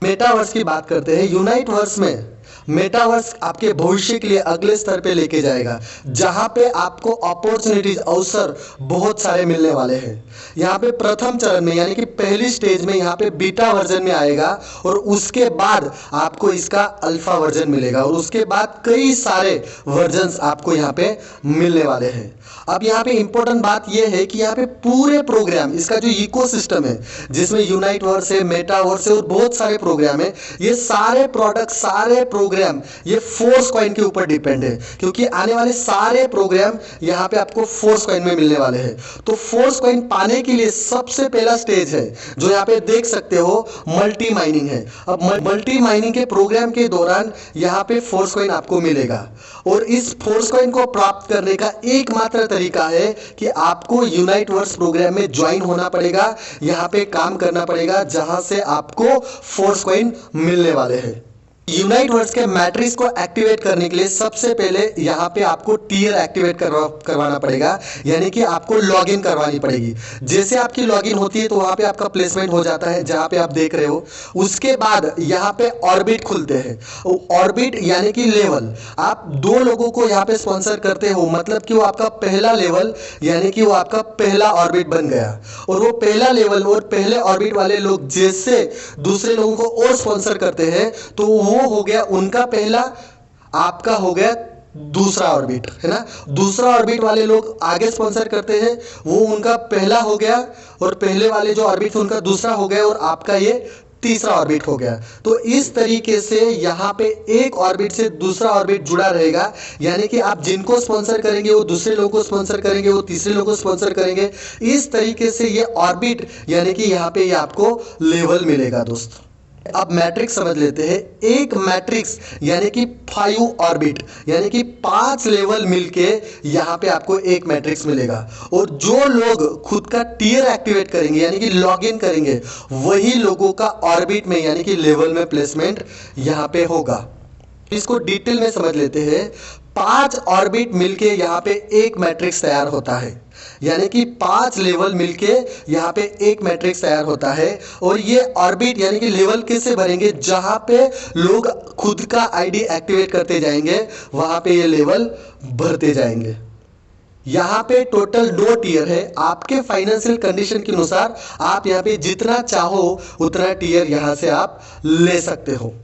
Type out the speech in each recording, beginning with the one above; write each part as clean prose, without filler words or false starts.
Metaverse की बात करते हैं। यूनाइटवर्स में मेटावर्स आपके भविष्य के लिए अगले स्तर पे लेके जाएगा, जहां पे आपको अपॉर्चुनिटीज, अवसर बहुत सारे मिलने वाले हैं। यहाँ पे प्रथम चरण में यानी कि पहली स्टेज में यहाँ पे बीटा वर्जन में आएगा, और उसके बाद आपको इसका अल्फा वर्जन मिलेगा, और उसके बाद कई सारे वर्जन्स आपको यहाँ पे मिलने वाले हैं। अब यहाँ पे इंपॉर्टेंट बात यह है कि यहाँ पे पूरे प्रोग्राम, इसका जो इकोसिस्टम है जिसमें यूनाइटवर्स है, मेटावर्स है और बहुत सारे प्रोग्राम है, ये सारे प्रोडक्ट, सारे प्रोग्राम ये फोर्स कॉइन के ऊपर डिपेंड है, क्योंकि आने वाले सारे प्रोग्राम यहाँ पे आपको फोर्स कॉइन में मिलने वाले हैं। तो फोर्स कॉइन पाने के लिए सबसे पहला स्टेज है जो यहाँ पे देख सकते हो, मल्टी माइनिंग है। अब मल्टी माइनिंग के प्रोग्राम के दौरान यहाँ पे फोर्स कॉइन आपको मिलेगा, और इस फोर्स कॉइन को प्राप्त करने का एकमात्र तरीका है कि आपको यूनाइटवर्स प्रोग्राम में ज्वाइन होना पड़ेगा, यहां पे काम करना पड़ेगा, जहां से आपको फोर्स कॉइन मिलने वाले हैं। यूनाइटवर्स के मैट्रिक्स को एक्टिवेट करने के लिए सबसे पहले यहां पे आपको टियर एक्टिवेट करवाना पड़ेगा, यानी कि आपको लॉगिन करवानी पड़ेगी। जैसे आपकी लॉगिन होती है तो वहां पे आपका प्लेसमेंट हो जाता है, जहां पे आप देख रहे हो। उसके बाद यहां पे ऑर्बिट खुलते हैं। ऑर्बिट यानी कि लेवल, आप दो लोगों को यहां पे स्पॉन्सर करते हो, मतलब कि वो आपका पहला लेवल यानी कि वो आपका पहला ऑर्बिट बन गया। और वो पहला लेवल और पहले ऑर्बिट वाले लोग जैसे दूसरे लोगों को और स्पॉन्सर करते हैं, तो वो हो गया उनका पहला, आपका हो गया दूसरा ऑर्बिट, है ना। दूसरा ऑर्बिट वाले लोग आगे स्पॉन्सर करते हैं, वो उनका पहला हो गया, और पहले वाले जो ऑर्बिट उनका दूसरा हो गया, और आपका ये तीसरा ऑर्बिट हो गया। तो इस तरीके से यहां पे एक ऑर्बिट से दूसरा ऑर्बिट जुड़ा रहेगा, यानी कि आप जिनको स्पॉन्सर करेंगे वो दूसरे लोगों को स्पॉन्सर करेंगे, वो तीसरे लोगों को स्पॉन्सर करेंगे। इस तरीके से ये ऑर्बिट यानी कि यहां पे ये आपको लेवल मिलेगा दोस्त। अब मैट्रिक्स समझ लेते हैं। एक मैट्रिक्स यानी कि 5 ऑर्बिट यानी कि 5 लेवल मिलके यहां पे आपको एक मैट्रिक्स मिलेगा, और जो लोग खुद का टियर एक्टिवेट करेंगे यानी कि लॉगिन करेंगे, वही लोगों का ऑर्बिट में यानी कि लेवल में प्लेसमेंट यहां पे होगा। इसको डिटेल में समझ लेते हैं। 5 ऑर्बिट मिलके यहां पे एक मैट्रिक्स तैयार होता है, यानी कि 5 लेवल मिलके यहां पे एक मैट्रिक्स तैयार होता है। और ये ऑर्बिट यानी कि लेवल कैसे भरेंगे, जहां पे लोग खुद का आईडी एक्टिवेट करते जाएंगे, वहां पे ये लेवल भरते जाएंगे। यहां पे टोटल 2 टियर है। आपके फाइनेंशियल कंडीशन के अनुसार आप यहां पे जितना चाहो उतना टियर यहां से आप ले सकते हो।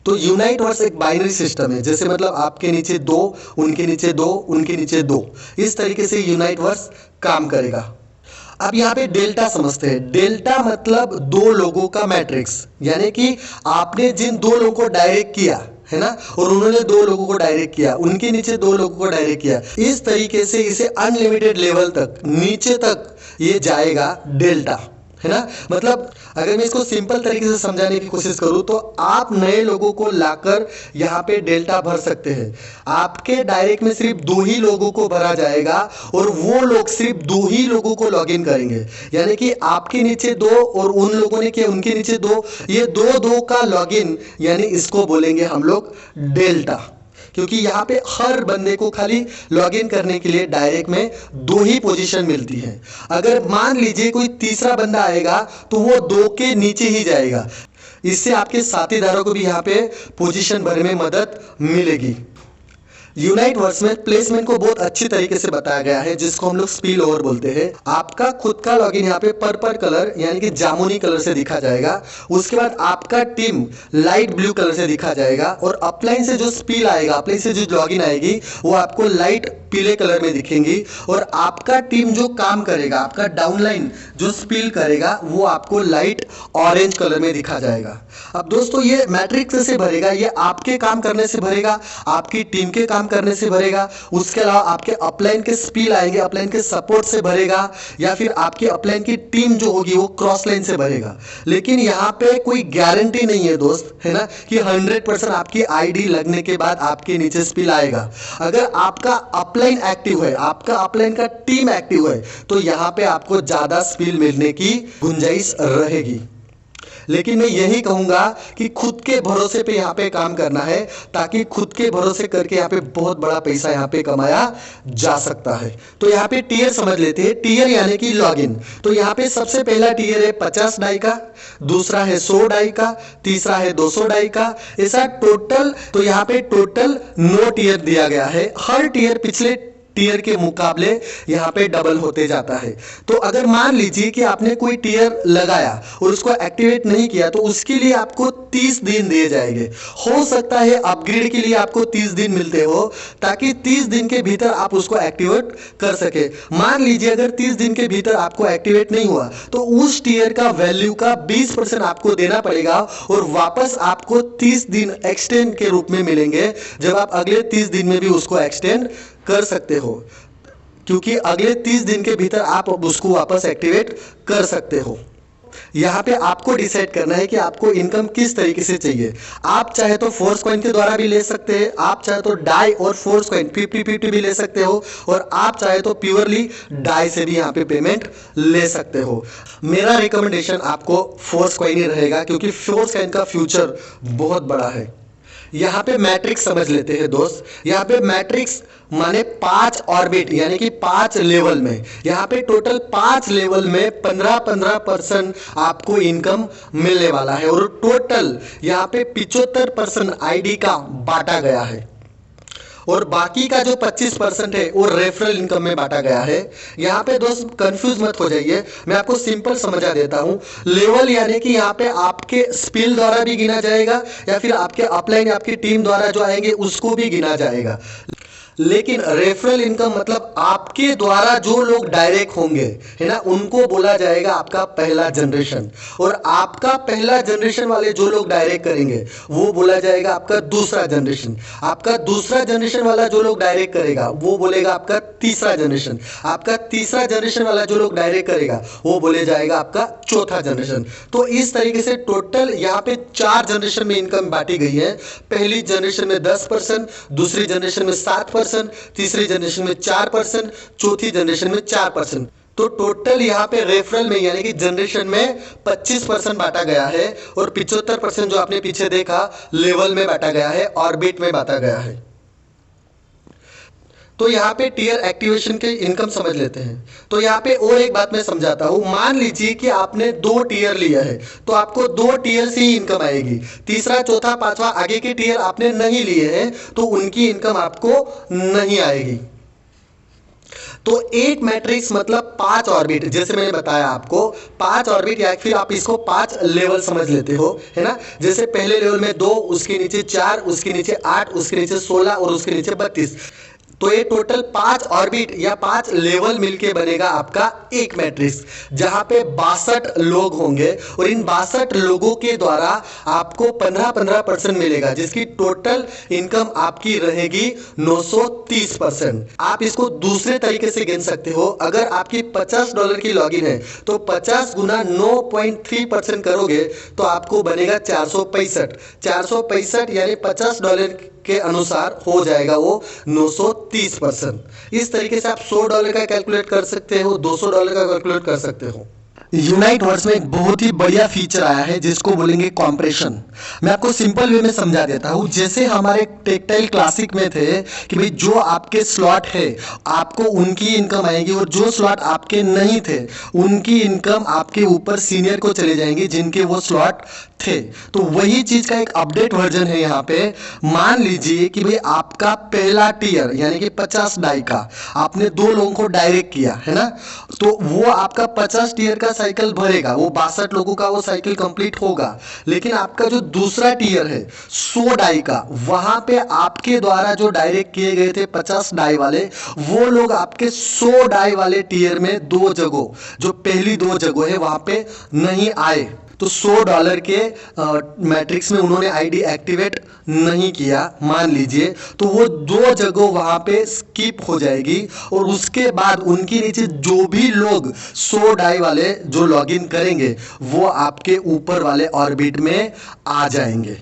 तो यूनाइटवर्स एक बाइनरी सिस्टम है, जैसे मतलब आपके नीचे 2, उनके नीचे 2, उनके नीचे 2, इस तरीके से यूनाइटवर्स काम करेगा। अब यहाँ पे डेल्टा समझते हैं। डेल्टा मतलब 2 लोगों का मैट्रिक्स, यानी कि आपने जिन 2 लोगों को डायरेक्ट किया है ना, और उन्होंने 2 लोगों को डायरेक्ट किया, उनके नीचे 2 लोगों को डायरेक्ट किया, इस तरीके से इसे अनलिमिटेड लेवल तक, नीचे तक ये जाएगा डेल्टा, है ना। मतलब अगर मैं इसको सिंपल तरीके से समझाने की कोशिश करूं तो आप नए लोगों को लाकर यहां पे डेल्टा भर सकते हैं। आपके डायरेक्ट में सिर्फ 2 ही लोगों को भरा जाएगा, और वो लोग सिर्फ 2 ही लोगों को लॉगिन करेंगे, यानी कि आपके नीचे 2 और उन लोगों ने किया उनके नीचे 2, ये 2-2 का लॉगिन, यानी इसको बोलेंगे हम लोग डेल्टा। क्योंकि यहां पे हर बंदे को खाली लॉगिन करने के लिए डायरेक्ट में 2 ही पोजीशन मिलती है। अगर मान लीजिए कोई तीसरा बंदा आएगा तो वो 2 के नीचे ही जाएगा। इससे आपके साथीदारों को भी यहां पे पोजीशन भरने में मदद मिलेगी। यूनाइटवर्स में प्लेसमेंट को बहुत अच्छी तरीके से बताया गया है, जिसको हम लोग स्पिल ओवर बोलते हैं। आपका खुद का लॉगिन यहाँ पे पर्पल कलर यानी कि जामुनी कलर से दिखा जाएगा। उसके बाद आपका टीम लाइट ब्लू कलर से दिखा जाएगा, और अपलाइन से जो स्पिल आएगा, अपलाइन से जो लॉगिन आएगी, वो आपको लाइट पीले कलर में दिखेंगी। और आपका टीम जो काम करेगा, आपका डाउनलाइन जो स्पिल करेगा, वो आपको लाइट ऑरेंज कलर में दिखा जाएगा। अब दोस्तों ये मैट्रिक्स से भरेगा, ये आपके काम करने से भरेगा, आपकी टीम के काम करने से भरेगा। उसके अलावा आपके अपलाइन के स्पिल आएंगे, अपलाइन के सपोर्ट से भरेगा, या फिर आपकी अपलाइन की टीम जो होगी वो क्रॉस लाइन से भरेगा। लेकिन यहाँ पे कोई गारंटी नहीं है दोस्त, है ना, कि 100% आपकी आईडी लगने के बाद आपके नीचे स्पिल आएगा। अगर आपका अपलाइन एक्टिव है, आपका अपलाइन का टीम एक्टिव है, तो यहाँ पे आपको ज्यादा स्पिल मिलने की गुंजाइश रहेगी। लेकिन मैं यही कहूंगा कि खुद के भरोसे पे यहाँ पे काम करना है, ताकि खुद के भरोसे करके यहाँ पे बहुत बड़ा पैसा यहाँ पे कमाया जा सकता है। तो यहाँ पे टीयर समझ लेते हैं। टीयर यानी कि लॉगिन। तो यहाँ पे सबसे पहला टीयर है 50 डाई का, दूसरा है 100 डाई का, तीसरा है 200 डाई का, ऐसा टोटल। तो यहाँ पे टोटल 9 टीयर दिया गया है। हर टीयर पिछले टीयर के मुकाबले यहाँ पे डबल होते जाता है। तो अगर मान लीजिए कि आपने कोई टीयर लगाया और उसको एक्टिवेट नहीं किया, तो उसके लिए आपको 30 दिन दिए जाएंगे। हो सकता है अपग्रेड के लिए आपको 30 दिन मिलते हो, ताकि 30 दिन के भीतर आप उसको एक्टिवेट कर सके। मान लीजिए अगर 30 दिन के भीतर आपको एक्टिवेट नहीं हुआ, तो उस टीयर का वैल्यू का 20% आपको देना पड़ेगा और वापस आपको 30 दिन एक्सटेंड के रूप में मिलेंगे, जब आप अगले 30 दिन में भी उसको एक्सटेंड कर सकते हो, क्योंकि अगले 30 दिन के भीतर आप उसको वापस एक्टिवेट कर सकते हो। यहाँ पे आपको डिसाइड करना है कि आपको इनकम किस तरीके से चाहिए। आप चाहे तो फोर्स कॉइन के द्वारा भी ले सकते हैं, आप चाहे तो डाई और फोर्स कॉइन 50-50 भी ले सकते हो, और आप चाहे तो प्योरली डाई से भी यहाँ पे पेमेंट ले सकते हो। मेरा रिकमेंडेशन आपको फोर्स कॉइन ही रहेगा, क्योंकि फोर्स कॉइन का फ्यूचर बहुत बड़ा है। यहाँ पे मैट्रिक्स समझ लेते हैं दोस्त। यहाँ पे मैट्रिक्स माने 5 ऑर्बिट, यानी कि 5 लेवल में। यहाँ पे टोटल 5 लेवल में 15-15% आपको इनकम मिलने वाला है, और टोटल यहाँ पे 75% आईडी का बांटा गया है, और बाकी का जो 25% है वो रेफरल इनकम में बांटा गया है। यहाँ पे दोस्त कंफ्यूज मत हो जाइए, मैं आपको सिंपल समझा देता हूँ। लेवल यानी कि यहाँ पे आपके स्पिल द्वारा भी गिना जाएगा, या फिर आपके अपलाइन आपकी टीम द्वारा जो आएंगे उसको भी गिना जाएगा। लेकिन रेफरल इनकम मतलब आपके द्वारा जो लोग डायरेक्ट होंगे, है ना, उनको बोला जाएगा आपका पहला जनरेशन, और आपका पहला जनरेशन वाले जो लोग डायरेक्ट करेंगे वो बोला जाएगा आपका दूसरा जनरेशन। आपका दूसरा जनरेशन वाला जो लोग डायरेक्ट करेगा वो बोलेगा आपका तीसरा जनरेशन। आपका तीसरा जनरेशन वाला जो लोग डायरेक्ट करेगा वो बोले जाएगा आपका चौथा जनरेशन। तो इस तरीके से टोटल यहाँ पे 4 जनरेशन में इनकम बांटी गई है। पहली जनरेशन में 10%, दूसरी जनरेशन में 7%, तीसरी जनरेशन में 4%, चौथी जनरेशन में 4%। तो टोटल यहाँ पे रेफरल में यानी कि जनरेशन में 25% बांटा गया है, और 75% जो आपने पीछे देखा लेवल में बांटा गया है, ऑर्बिट में बांटा गया है। तो यहाँ पे टीयर एक्टिवेशन के इनकम समझ लेते हैं। तो यहाँ पे और एक बात मैं समझाता हूँ। मान लीजिए कि आपने 2 टीयर लिया है, तो आपको 2 टीयर से ही इनकम आएगी। तीसरा, चौथा, पांचवा आगे के टीयर आपने नहीं लिए हैं, तो उनकी इनकम आपको नहीं आएगी। तो एक मैट्रिक्स मतलब 5 ऑर्बिट, जैसे मैंने बताया आपको 5 ऑर्बिट, या फिर आप इसको 5 लेवल समझ लेते हो, है ना। जैसे पहले लेवल में 2, उसके नीचे 4, उसके नीचे 8, उसके नीचे 16 और उसके नीचे 32। तो ये टोटल 5 ऑर्बिट या 5 लेवल मिलके बनेगा आपका एक मैट्रिक्स, जहां पे 62 लोग होंगे, और इन 62 लोगों के द्वारा आपको 15-15% मिलेगा, जिसकी टोटल इनकम आपकी रहेगी 930%। आप इसको दूसरे तरीके से गिन सकते हो। अगर आपकी $50 की लॉगिन है, तो 50 गुना 9.3% करोगे तो आपको बनेगा 465। 465 यानी $50 के अनुसार हो जाएगा वो 930%। इस तरीके से आप $100 का कैलकुलेट कर सकते हो, $200 का कैलकुलेट कर सकते हो। यूनाइटवर्स में एक बहुत ही बढ़िया फीचर आया है जिसको बोलेंगे कॉम्प्रेशन। मैं आपको सिंपल वे में समझा देता हूं। जैसे हमारे टेक्टाइल क्लासिक में थे कि भाई जो आपके स्लॉट है आपको उनकी इनकम आएगी, और जो स्लॉट आपके नहीं थे उनकी इनकम आपके ऊपर सीनियर को चले जाएंगी जिनके वो स्लॉट थे। तो वही चीज का एक अपडेट वर्जन है यहाँ पे। मान लीजिए कि भाई आपका पहला टीयर यानी कि 50 डाई का आपने 2 लोगों को डायरेक्ट किया है ना, तो वो आपका 50 टीयर का साइकिल भरेगा, वो 62 लोगों का वो साइकिल कंप्लीट होगा। लेकिन आपका जो दूसरा टीयर है 100 डाई का, वहां पे आपके द्वारा जो डायरेक्ट किए गए थे 50 डाई वाले, वो लोग आपके 100 डाई वाले टीयर में 2 जगह, जो पहली 2 जगह है वहां पे नहीं आए। तो $100 के मैट्रिक्स में उन्होंने आईडी एक्टिवेट नहीं किया मान लीजिए, तो वो 2 जगह वहां पे स्किप हो जाएगी, और उसके बाद उनके नीचे जो भी लोग 100 डाई वाले जो लॉगिन करेंगे वो आपके ऊपर वाले ऑर्बिट में आ जाएंगे।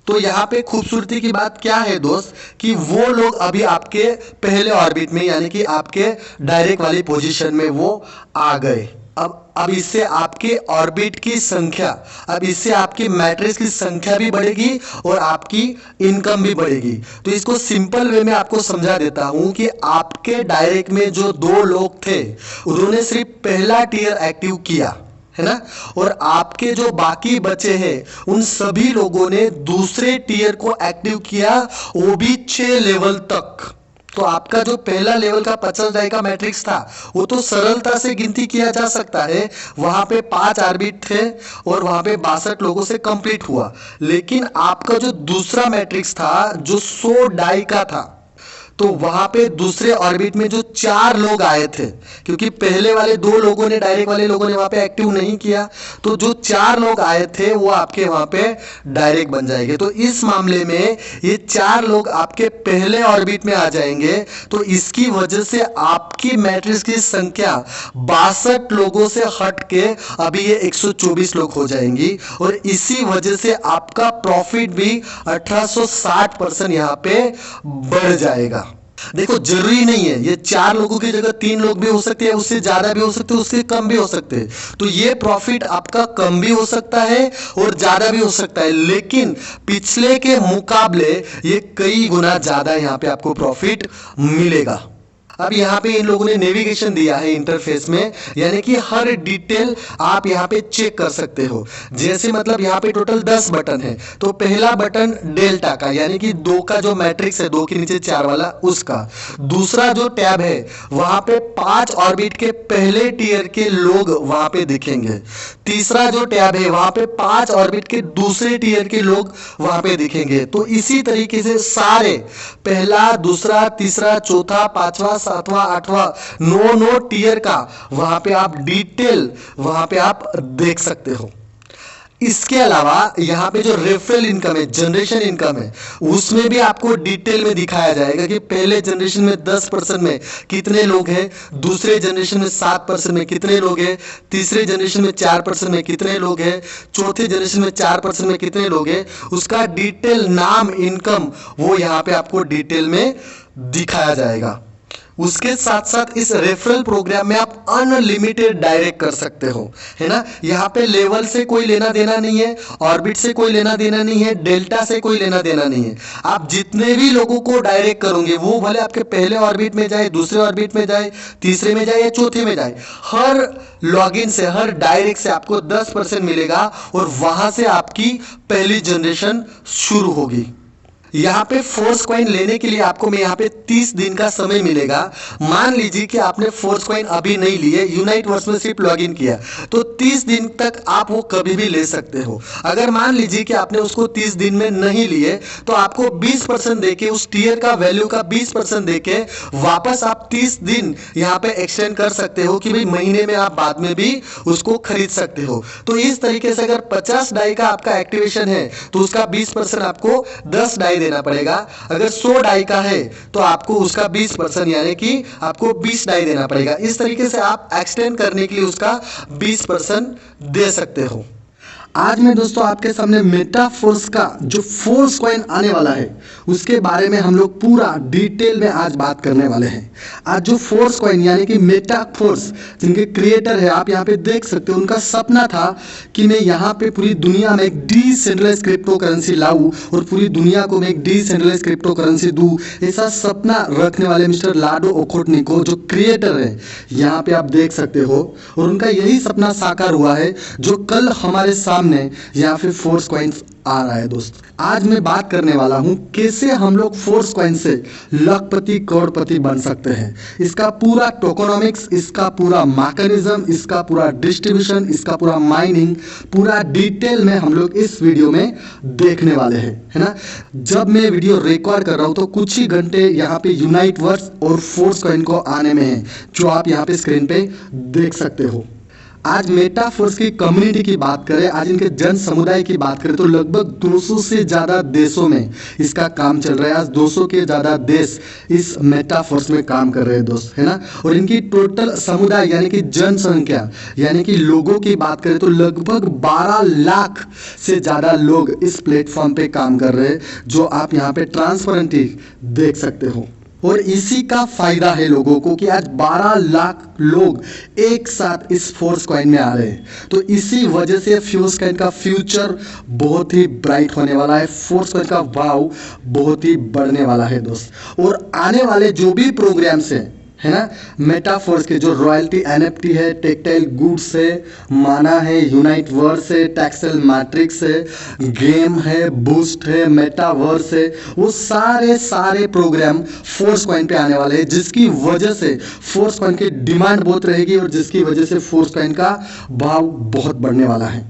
तो यहाँ पे खूबसूरती की बात क्या है दोस्त, कि वो लोग अभी आपके पहले ऑर्बिट में यानी कि आपके डायरेक्ट वाली पोजीशन में वो आ गए। अब इससे आपके ऑर्बिट की संख्या, अब इससे आपकी मैट्रिक्स की संख्या भी बढ़ेगी और आपकी इनकम भी बढ़ेगी। तो इसको सिंपल वे में आपको समझा देता हूं कि आपके डायरेक्ट में जो 2 लोग थे उन्होंने सिर्फ पहला टियर एक्टिव किया है ना, और आपके जो बाकी बचे हैं उन सभी लोगों ने दूसरे टियर को एक्टिव किया, वो भी 6 लेवल तक। तो आपका जो पहला लेवल का 50 डाई का मैट्रिक्स था वो तो सरलता से गिनती किया जा सकता है, वहां पे 5 ऑर्बिट थे और वहां पे 62 लोगों से कंप्लीट हुआ। लेकिन आपका जो दूसरा मैट्रिक्स था जो 100 डाई का था, तो वहां पे दूसरे ऑर्बिट में जो 4 लोग आए थे, क्योंकि पहले वाले 2 लोगों ने, डायरेक्ट वाले लोगों ने वहां पे एक्टिव नहीं किया, तो जो 4 लोग आए थे वो आपके वहां पे डायरेक्ट बन जाएंगे। तो इस मामले में ये 4 लोग आपके पहले ऑर्बिट में आ जाएंगे। तो इसकी वजह से आपकी मैट्रिक्स की संख्या 62 लोगों से हट के अभी ये 124 लोग हो जाएंगी, और इसी वजह से आपका प्रॉफिट भी 1860% यहां पे बढ़ जाएगा। देखो, जरूरी नहीं है ये 4 लोगों की जगह 3 लोग भी हो सकते हैं, उससे ज्यादा भी हो सकते हैं, उससे कम भी हो सकते हैं। तो ये प्रॉफिट आपका कम भी हो सकता है और ज्यादा भी हो सकता है, लेकिन पिछले के मुकाबले ये कई गुना ज्यादा यहां पे आपको प्रॉफिट मिलेगा। अब यहाँ पे इन लोगों ने नेविगेशन दिया है इंटरफेस में, यानी कि हर डिटेल आप यहाँ पे चेक कर सकते हो। जैसे मतलब यहाँ पे टोटल 10 बटन है, तो पहला बटन डेल्टा का, यानी कि 2 का जो मैट्रिक्स है 2 के नीचे 4 वाला, उसका। दूसरा जो टैब है वहां पे 5 ऑर्बिट के पहले टियर के लोग वहां पे दिखेंगे। तीसरा जो टैब है वहां पे 5 ऑर्बिट के दूसरे टियर के लोग वहां पे दिखेंगे। तो इसी तरीके से सारे पहला, दूसरा, तीसरा, चौथा, 5वां, 7वां, 8वां 9 टियर का वहां पे आप डिटेल वहां पे आप देख सकते हो। इसके अलावा यहां पे जो रेफरल इनकम है, जनरेशन इनकम है, उसमें भी आपको डिटेल में दिखाया जाएगा कि पहले जनरेशन में 10% में कितने लोग हैं, दूसरे जनरेशन में 7% में कितने लोग हैं, तीसरे जनरेशन में 4% में कितने लोग हैं, चौथे जनरेशन में 4% में कितने लोग हैं, उसका डिटेल नाम, इनकम, वो यहां पे आपको डिटेल में दिखाया जाएगा। उसके साथ साथ इस रेफरल प्रोग्राम में आप अनलिमिटेड डायरेक्ट कर सकते हो, है ना। यहाँ पे लेवल से कोई लेना देना नहीं है, ऑर्बिट से कोई लेना देना नहीं है, डेल्टा से कोई लेना देना नहीं है। आप जितने भी लोगों को डायरेक्ट करोगे, वो भले आपके पहले ऑर्बिट में जाए, दूसरे ऑर्बिट में जाए, तीसरे में जाए या चौथे में जाए, हर लॉगिन से, हर डायरेक्ट से आपको 10% मिलेगा और वहां से आपकी पहली जनरेशन शुरू होगी। यहाँ पे फोर्स कॉइन लेने के लिए आपको मैं यहाँ पे 30 दिन का समय मिलेगा। मान लीजिए कि आपने फोर्स कॉइन अभी नहीं लिए, यूनाइट वर्स में सिर्फ लॉगिन किया, तो 30 दिन तक आप वो कभी भी ले सकते हो। अगर मान लीजिए कि आपने उसको 30 दिन में नहीं लिए, तो आपको 20% देके, उस टियर का वैल्यू का 20% देके वापस आप 30 दिन यहाँ पे एक्सटेंड कर सकते हो कि भाई महीने में आप बाद में भी उसको खरीद सकते हो। तो इस तरीके से अगर 50 डाई का आपका एक्टिवेशन है तो उसका 20% आपको 10 डाई देना पड़ेगा। अगर 100 डाई का है तो आपको उसका 20% यानी कि आपको 20 डाई देना पड़ेगा। इस तरीके से आप एक्सटेंड करने के लिए उसका 20% दे सकते हो। आज मैं दोस्तों आपके सामने मेटाफोर्स का जो फोर्स कॉइन आने वाला है उसके बारे में हम लोग पूरा डिटेल में आज बात करने वाले हैं। आज जो फोर्स कॉइन यानी कि मेटाफोर्स जिनके क्रिएटर है, आप यहाँ पे देख सकते हो, उनका सपना था कि मैं यहाँ पे पूरी दुनिया में एक डिसेंट्रलाइज्ड क्रिप्टो करेंसी लाऊं और पूरी दुनिया को मैं एक डिसेंट्रलाइज्ड क्रिप्टो करेंसी दूं। ऐसा सपना रखने वाले मिस्टर लाडो ओखोटनिको जो क्रिएटर है, यहाँ पे आप देख सकते हो, और उनका यही सपना साकार हुआ है जो कल हमारे सामने यहाँ पे फोर्स कॉइन्स आ रहा है। दोस्त, आज मैं बात करने वाला हूं कैसे हम लोग फोर्स कॉइन से लखपति करोड़पति बन सकते हैं। इसका पूरा टोकोनॉमिक्स, इसका पूरा मैकेनिज्म, इसका पूरा डिस्ट्रीब्यूशन, इसका पूरा माइनिंग, पूरा डिटेल में हम लोग इस वीडियो में देखने वाले हैं, है ना। जब मैं वीडियो रिकॉर्ड कर रहा हूं तो कुछ ही घंटे यहाँ पे यूनाइट वर्स और फोर्स कॉइन को आने में है, जो आप यहाँ पे स्क्रीन पे देख सकते हो। आज मेटाफोर्स की कम्युनिटी की बात करें, आज इनके जन समुदाय की बात करें तो लगभग 200 से ज्यादा देशों में इसका काम चल रहा है। आज 200 के ज्यादा देश इस मेटाफोर्स में काम कर रहे हैं दोस्त, है ना। और इनकी टोटल समुदाय यानी कि जनसंख्या यानी कि लोगों की बात करें तो लगभग 12 लाख से ज्यादा लोग इस प्लेटफॉर्म पे काम कर रहे हैं, जो आप यहाँ पे ट्रांसपेरेंटली देख सकते हो। और इसी का फायदा है लोगों को कि आज 12 लाख लोग एक साथ इस फोर्स कॉइन में आ रहे हैं। तो इसी वजह से फोर्स कॉइन का फ्यूचर बहुत ही ब्राइट होने वाला है, फोर्स कॉइन का भाव बहुत ही बढ़ने वाला है दोस्त। और आने वाले जो भी प्रोग्राम्स हैं, है ना, मेटाफोर्स के जो रॉयल्टी एनएफटी है, टेक्टाइल गुड्स है, माना है, यूनाइट वर्स है, टैक्सल मैट्रिक्स है, गेम है, बूस्ट है, मेटावर्स है, वो सारे प्रोग्राम फोर्स कॉइन पे आने वाले हैं, जिसकी वजह से फोर्स कॉइन की डिमांड बहुत रहेगी और जिसकी वजह से फोर्स कॉइन का भाव बहुत बढ़ने वाला है।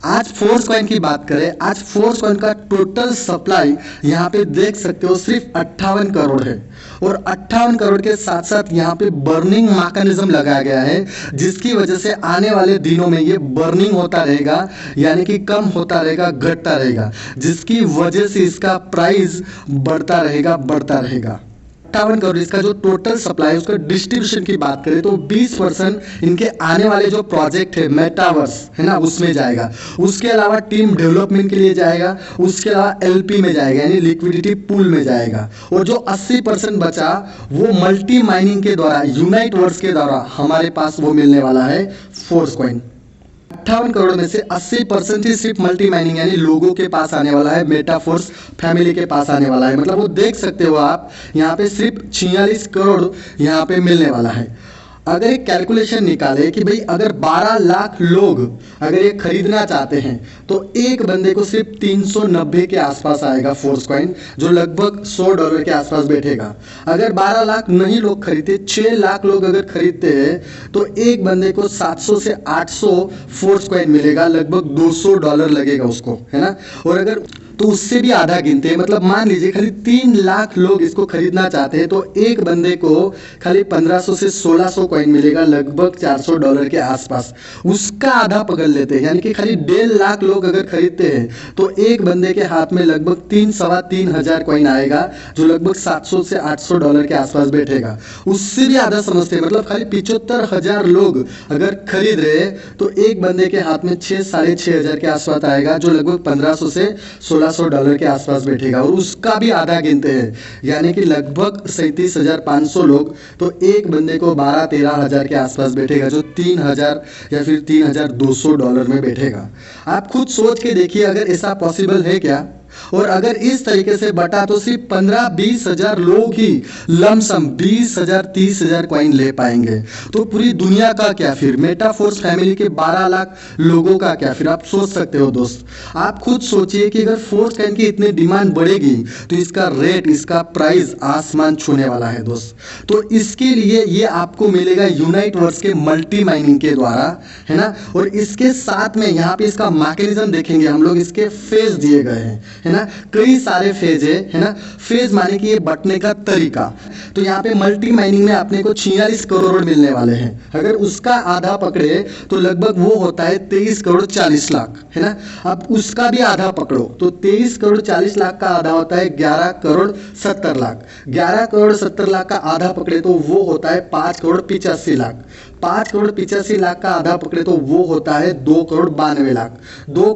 आज फोर्स कॉइन की बात करें, आज फोर्स कॉइन का टोटल सप्लाई यहाँ पे देख सकते हो सिर्फ 58 करोड़ है। और 58 करोड़ के साथ साथ यहाँ पे बर्निंग मैकेनिज्म लगाया गया है, जिसकी वजह से आने वाले दिनों में ये बर्निंग होता रहेगा, यानी कि कम होता रहेगा, घटता रहेगा, जिसकी वजह से इसका प्राइस बढ़ता रहेगा। 58 करोड़ इसका जो टोटल सप्लाई है, उसका डिस्ट्रीब्यूशन की बात करें तो 20% इनके आने वाले जो प्रोजेक्ट है मेटावर्स, है ना, उसमें जाएगा। उसके अलावा टीम डेवलपमेंट के लिए जाएगा, उसके अलावा एलपी में जाएगा, यानी लिक्विडिटी पूल में जाएगा। और जो 80% बचा वो मल्टी माइनिंग के द्वारा, यूनाइट वर्स के द्वारा हमारे पास वो मिलने वाला है फोर्स कॉइन। 58 करोड़ में से 80% ही सिर्फ मल्टी माइनिंग यानी लोगों के पास आने वाला है, मेटाफोर्स फैमिली के पास आने वाला है। मतलब वो देख सकते हो आप, यहाँ पे सिर्फ 46 करोड़ यहाँ पे मिलने वाला है। अगर एक कैलकुलेशन निकाले कि भाई अगर 12 लाख लोग अगर ये खरीदना चाहते हैं तो एक बंदे को सिर्फ 390 के आसपास आएगा फोर्स कॉइन, जो लगभग $100 के आसपास बैठेगा। अगर 12 लाख नहीं लोग खरीदते, 6 लाख लोग अगर खरीदते हैं तो एक बंदे को 700 से 800 फोर्स कॉइन मिलेगा, लगभग $200 लगेगा उसको, है ना। और अगर तो उससे भी आधा गिनते हैं, मतलब मान लीजिए खाली 3 लाख लोग इसको खरीदना चाहते हैं तो एक बंदे को खाली 1500 से 1600 कॉइन मिलेगा, लगभग $400 के आसपास। उसका आधा पकड़ लेते हैं, यानी कि खाली 1.5 लाख लोग अगर खरीदते हैं तो एक बंदे के हाथ में लगभग 3-3.25 हजार कॉइन आएगा, जो लगभग 700 से $800 के आसपास बैठेगा। उससे भी आधा समझते हैं, मतलब खाली 75,000 लोग अगर खरीद रहे तो एक बंदे के हाथ में 6-6.5 हजार के आसपास आएगा, जो लगभग 1500 से $1600 के आसपास बैठेगा। और उसका भी आधा गिनते हैं, यानी कि लगभग 37,500 लोग, तो एक बंदे को 12-13 हजार के आसपास बैठेगा, जो 3,000 या फिर $3,200 में बैठेगा। आप खुद सोच के देखिए अगर ऐसा पॉसिबल है क्या। और अगर इस तरीके से बटा तो सिर्फ 15-20 हजार लोग ही लमसम 20,000-30 हजार कॉइन ले पाएंगे। तो पूरी दुनिया का क्या, फिर मेटाफोर्स फैमिली के 12 लाख लोगों का क्या, फिर आप सोच सकते हो दोस्त। आप खुद सोचिए कि अगर फोर्स कॉइन की इतनी डिमांड बढ़ेगी तो इसका रेट, इसका प्राइस आसमान छूने वाला है दोस्त। तो इसके लिए ये आपको मिलेगा यूनाइट वर्स के मल्टी माइनिंग के द्वारा, है ना। और इसके साथ में यहाँ पे इसका मैकेनिज्म देखेंगे हम लोग, इसके फेज दिए गए हैं, है ना, कई सारे फेज है ना। फेज माने कि ये बटने का तरीका। तो यहाँ पे मल्टी माइनिंग में अपने को 46 करोड़ मिलने वाले हैं। अगर उसका आधा पकड़े तो लगभग वो होता है 23 करोड़ 40 लाख, है ना। अब उसका भी आधा पकड़ो तो 23 करोड़ 40 लाख का आधा होता है 11 करोड़ 70 लाख। 11 करोड़ 70 लाख का आधा पकड़े तो वो होता है 5 करोड़ 85 लाख। 5 करोड़ 85 लाख का आधा पकड़े तो वो होता है 2 करोड़ 92 लाख। 2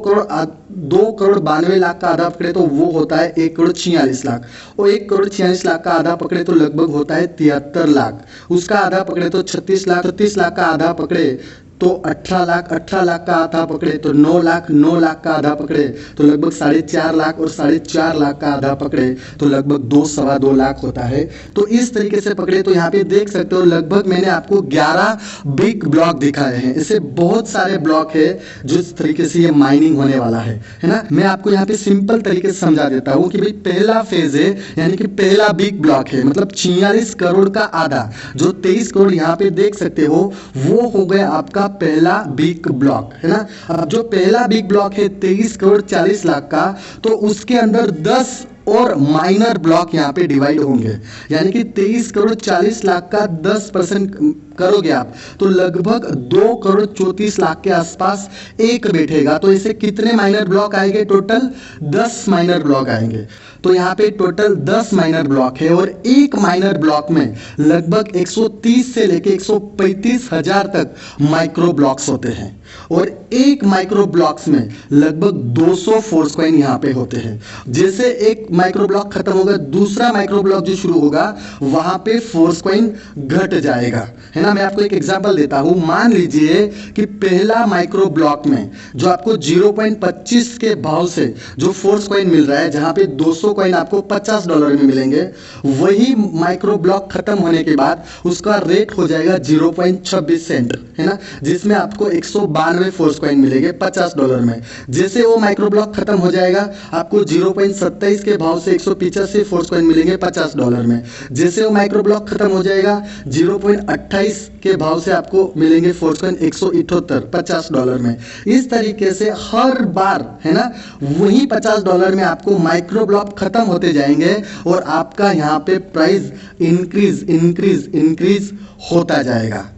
करोड़ 92 लाख का आधा पकड़े तो वो होता है 1 करोड़ 46 लाख। और 1 करोड़ 46 लाख का आधा पकड़े तो लगभग होता है 73 लाख। उसका आधा पकड़े तो 36 लाख। 36 लाख का आधा पकड़े तो 18 लाख। 18 लाख का आधा पकड़े तो 9 लाख। 9 लाख का आधा पकड़े तो लगभग 4.5 लाख। और 4.5 लाख का आधा पकड़े तो लगभग 2-2.25 लाख होता है। तो इस तरीके से पकड़े तो यहाँ पे देख सकते हो लगभग मैंने आपको 11 बिग ब्लॉक दिखाए हैं। ऐसे बहुत सारे ब्लॉक है जो इस तरीके से ये माइनिंग होने वाला है ना। मैं आपको यहाँ पे सिंपल तरीके से समझा देता हूँ कि भाई पहला फेज है, यानी कि पहला बिग ब्लॉक है, मतलब 46 करोड़ का आधा, जो 23 करोड़ यहाँ पे देख सकते हो वो हो गया आपका पहला बिग ब्लॉक, है ना। अब जो पहला बिग ब्लॉक है 23 करोड़ 40 लाख का, तो उसके अंदर 10 और माइनर ब्लॉक यहाँ पे डिवाइड होंगे, यानी कि 23 करोड़ 40 लाख का 10% करोगे आप तो लगभग 2 करोड़ 34 लाख के आसपास एक बैठेगा। तो ऐसे कितने माइनर ब्लॉक आएंगे? टोटल 10 माइनर ब्लॉक आएंगे। तो यहाँ पे टोटल 10 माइनर ब्लॉक है और एक माइनर ब्लॉक में लगभग 130 से लेके 135 हजार तक माइक्रो ब्लॉक्स होते हैं। और एक माइक्रो ब्लॉक्स में लगभग 200 फोर्स कॉइन यहाँ पे होते हैं। जैसे एक माइक्रो ब्लॉक खत्म होगा, दूसरा माइक्रो ब्लॉक जो शुरू होगा वहां पे फोर्स कॉइन घट जाएगा, है ना। मैं आपको एक एग्जांपल देता हूं। मान लीजिए कि पहला माइक्रो ब्लॉक में जो आपको 0.25 के भाव से जो फोर्स कॉइन मिल रहा है, जहां पे 200 कॉइन आपको $50 में मिलेंगे, वही माइक्रो ब्लॉक खत्म होने के बाद उसका रेट हो जाएगा 0.26 सेंट, है ना, जिसमें आपको 192 फोर्स कॉइन मिलेंगे $50 में। जैसे वो माइक्रो ब्लॉक खत्म हो जाएगा, आपको 0.27 के भाव से 185 फोर्स कॉइन मिलेंगे $50 में। जैसे वो माइक्रो ब्लॉक खत्म हो जाएगा, 0.28 के भाव से आपको मिलेंगे फोर्स कॉइन 178 $50 में। इस तरीके से हर बार, है ना, वही $50 में आपको माइक्रो ब्लॉक खत्म होते जाएंगे और आपका यहाँ पे प्राइस इंक्रीज होता जाएगा।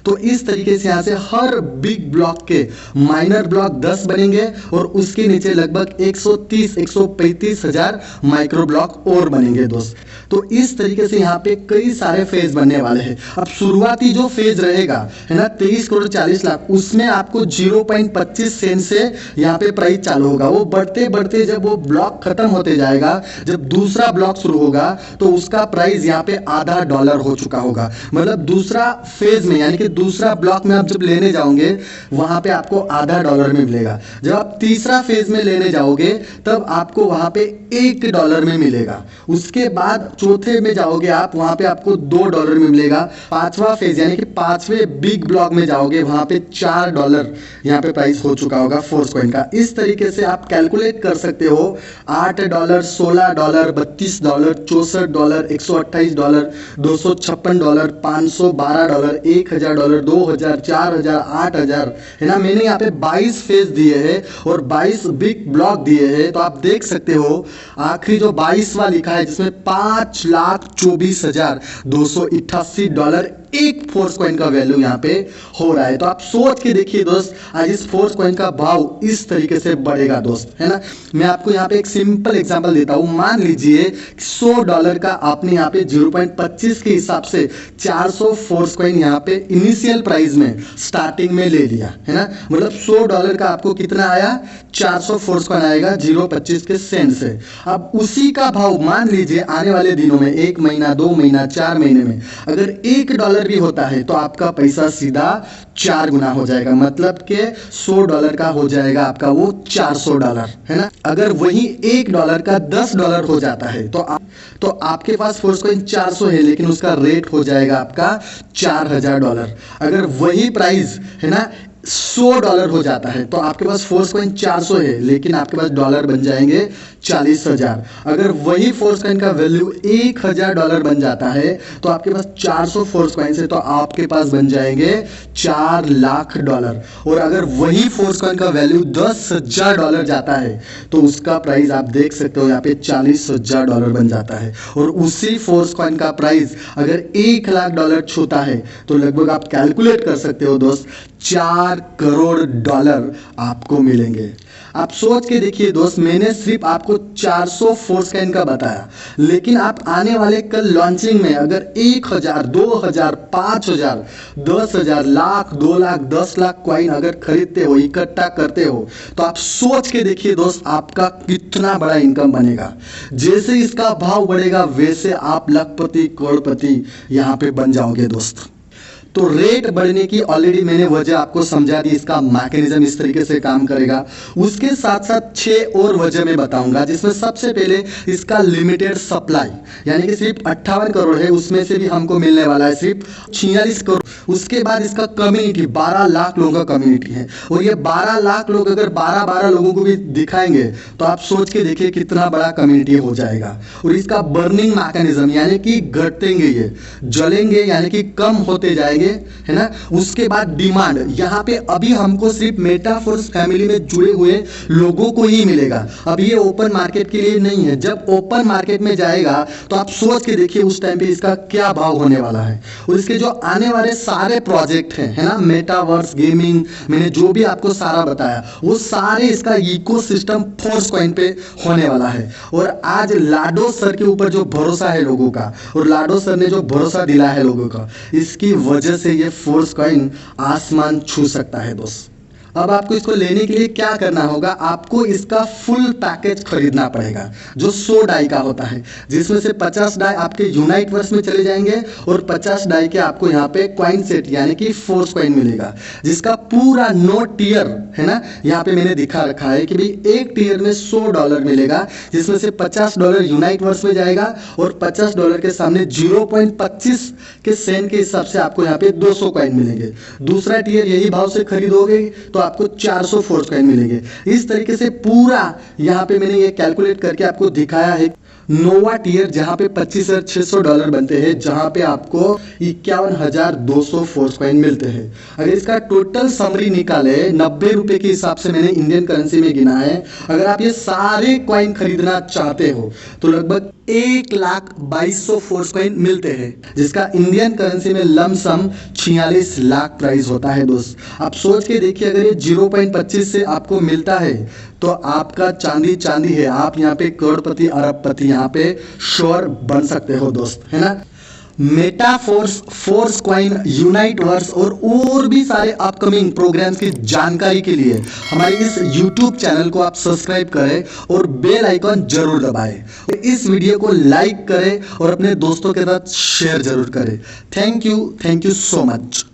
तो इस तरीके से यहाँ से हर बिग ब्लॉक के माइनर ब्लॉक 10 बनेंगे और उसके नीचे लगभग 130-135 हजार माइक्रो ब्लॉक और बनेंगे दोस्त। तो इस तरीके से यहाँ पे कई सारे फेज बनने वाले हैं। अब शुरुआती जो फेज रहेगा, है ना, 23 करोड़ 40 लाख, उसमें आपको 0.25 सेंट से यहाँ पे प्राइस चालू होगा। वो बढ़ते बढ़ते जब वो ब्लॉक खत्म होते जाएगा, जब दूसरा ब्लॉक शुरू होगा, तो उसका प्राइस यहाँ पे $0.50 हो चुका होगा। मतलब दूसरा फेज में, यानी कि दूसरा ब्लॉक में आप जब लेने जाओगे वहां पे आपको $0.50 में मिलेगा। जब आप तीसरा फेज में लेने जाओगे तब आपको वहां पे $1 में मिलेगा। उसके बाद चौथे में जाओगे आप, वहां पे आपको $2 में मिलेगा। पांचवा फेज यानी कि पांचवें बिग ब्लॉक में जाओगे, वहां पे $4 यहाँ पे प्राइस हो चुका होगा फोर्स कॉइन का। इस तरीके से आप कैलकुलेट कर सकते हो, $8, $16, $32, $64, $128, $256, $512, $1000, 2000, 4000, 8000, है ना। मैंने यहाँ पे 22 फेज दिए हैं और 22 बिग ब्लॉक दिए हैं। तो आप देख सकते हो आखिरी जो 22वां लिखा है, जिसमें $5,24,288 एक फोर्स कॉइन का वैल्यू यहाँ पे हो रहा है। तो आप सोच के देखिए दोस्त, आज इस फोर्स कॉइन का भाव इस तरीके से बढ़ेगा दोस्त, है ना। मैं आपको यहाँ पे एक सिंपल एग्जांपल देता हूँ। मान लीजिए $100 का आपने यहाँ पे 0.25 के हिसाब से 400 फोर्स कॉइन यहाँ पे इनिशियल प्राइस में स्टार्टिंग में ले लिया, है ना। मतलब $100 का आपको कितना आया, 400 फोर्स कॉइन आएगा 0.25 के सेंट से। अब उसी का भाव मान लीजिए आने वाले दिनों में, 1 महीना, 2 महीना, 4 महीने में अगर $1 भी होता है तो आपका पैसा सीधा 4 गुना हो जाएगा। मतलब कि $100 का हो जाएगा आपका वो $400, है ना। अगर वही $1 का $10 हो जाता है तो आपके पास फोर्स कॉइन 400 है, लेकिन उसका रेट हो जाएगा आपका $4000। अगर वही प्राइस, है ना, $100 हो जाता है तो आपके पास फोर्स कॉइन 400 है, लेकिन आपके पास डॉलर बन जाएंगे 40,000। अगर वही फोर्स कॉइन का वैल्यू $1000 बन जाता है तो आपके पास 400 फोर्स कॉइन है तो आपके पास बन जाएंगे $4 लाख। और अगर वही फोर्स कॉइन का वैल्यू $10,000 जाता है तो उसका प्राइस आप देख सकते हो यहाँ पे $40,000 बन जाता है। और उसी फोर्स कॉइन का प्राइस अगर $1 लाख छूता है तो लगभग आप कैलकुलेट कर सकते हो दोस्त, $4 करोड़ आपको मिलेंगे। आप सोच के देखिए दोस्त, मैंने सिर्फ आपको 400 फोर्स कॉइन का बताया, लेकिन आप आने वाले कल लॉन्चिंग में अगर 1000, 2000, 5000, 10,000, लाख, 2 लाख, 10 लाख कॉइन अगर खरीदते हो, इकट्ठा करते हो, तो आप सोच के देखिए दोस्त आपका कितना बड़ा इनकम बनेगा। जैसे इसका भाव बढ़ेगा वैसे आप लखपति करोड़पति यहाँ पे बन जाओगे दोस्त। तो रेट बढ़ने की ऑलरेडी मैंने वजह आपको समझा दी, इसका मैकेनिज्म इस तरीके से काम करेगा। उसके साथ साथ 6 और वजह मैं बताऊंगा, जिसमें सबसे पहले इसका लिमिटेड सप्लाई, यानी कि सिर्फ 58 करोड़ है, उसमें से भी हमको मिलने वाला है सिर्फ 46 करोड़। उसके बाद इसका कम्युनिटी 12 लाख लोगों का कम्युनिटी है, और ये 12 लाख लोग अगर 12 लोगों को भी दिखाएंगे तो आप सोच के देखिए कितना बड़ा कम्युनिटी हो जाएगा। और इसका बर्निंग मैकेनिज्म, यानी कि घटेंगे, ये जलेंगे, यानी कि कम होते जाएंगे, है ना। उसके बाद डिमांड, यहाँ पे अभी हमको सिर्फ मेटाफोर्स फैमिली में जुड़े हुए लोगों को ही मिलेगा, अब ये ओपन मार्केट के लिए नहीं है। जब ओपन मार्केट में जाएगा तो आप सोच के देखिए उस टाइम पे इसका क्या भाव होने वाला है। और इसके जो आने वाले सारे प्रोजेक्ट हैं, है ना, मेटावर्स, गेमिंग, मैंने जो भी आपको सारा बताया, वो सारे इसका इकोसिस्टम फोर्स कॉइन पे होने वाला है। और आज लाडो सर के ऊपर जो भरोसा है लोगों का, और लाडो सर ने जो भरोसा दिला है लोगों का, इसकी वजह से ये फोर्स कॉइन आसमान छू सकता है दोस्त। अब आपको इसको लेने के लिए क्या करना होगा, आपको इसका फुल पैकेज खरीदना पड़ेगा जो 100 डाई का होता है, जिसमें से 50 डाई आपके यूनाइट वर्स में चले जाएंगे और 50 डाई के आपको यहाँ पे क्वाइन सेट यानी कि फोर्स क्वाइन मिलेगा, जिसका पूरा 9 टियर है ना। यहाँ पे मैंने दिखा रखा है कि भाई एक टियर में $100 मिलेगा, जिसमें से $50 यूनाइट वर्स में जाएगा और $50 के सामने 0.25 के सेंट के हिसाब से आपको यहाँ पे 200 कॉइन मिलेंगे। दूसरा टियर यही भाव से खरीदोगे तो आपको 400 फोर्स कॉइन मिलेंगे। इस तरीके से पूरा यहाँ पे मैंने ये कैलकुलेट करके आपको दिखाया है। नोवा टियर जहां पे $25,600 बनते हैं, जहां पे आपको 51,200 फोर्स कॉइन मिलते हैं। अगर इसका टोटल समरी निकाले 90 रुपए के हिसाब से मैंने इंडियन करेंसी में गिना है, अगर आप ये सारे कॉइन खरीदना चाहते हो तो लगभग 1,22,000 फोर्स कॉइन मिलते हैं, जिसका इंडियन करेंसी में लमसम 46 लाख प्राइस होता है दोस्त। आप सोच के देखिए, अगर ये 0.25 से आपको मिलता है तो आपका चांदी चांदी है, आप यहाँ पे करोड़पति अरबपति यहाँ पे श्योर बन सकते हो दोस्त, है ना। Metaforce, Force Coin, Uniteverse और भी सारे अपकमिंग प्रोग्राम्स की जानकारी के लिए हमारे इस YouTube चैनल को आप सब्सक्राइब करें और बेल आइकॉन जरूर दबाएं। इस वीडियो को लाइक करें और अपने दोस्तों के साथ शेयर जरूर करें। Thank you so much.